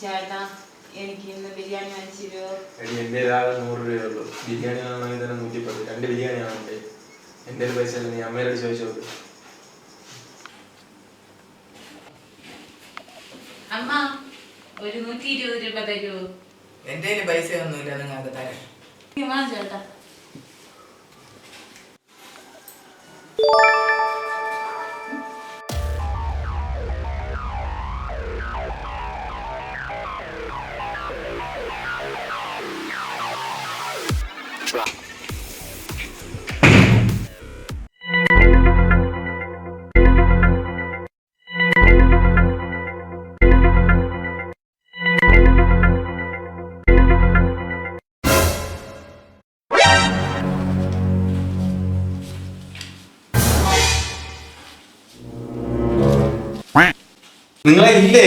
ചേട്ടാ എനിക്ക് ഇന്ന് ബിരിയാണി വാങ്ങിച്ചിരോ? എന്റെ ആകെ 100 രൂപയുള്ളൂ. ബിരിയാണി ആണെങ്കിൽ തന്നെ 110. 2 ബിരിയാണി ആണുണ്ട്. എന്റെ പൈസ നീ അമ്മയോട് ചോദിച്ചോളൂ. അമ്മ ഒരു 120 രൂപ തരൂ. എന്റെ പൈസ ഒന്നുമില്ല, നിങ്ങൾക്ക് തരാം. ചേട്ടാ നിങ്ങളെ ഇല്ലേ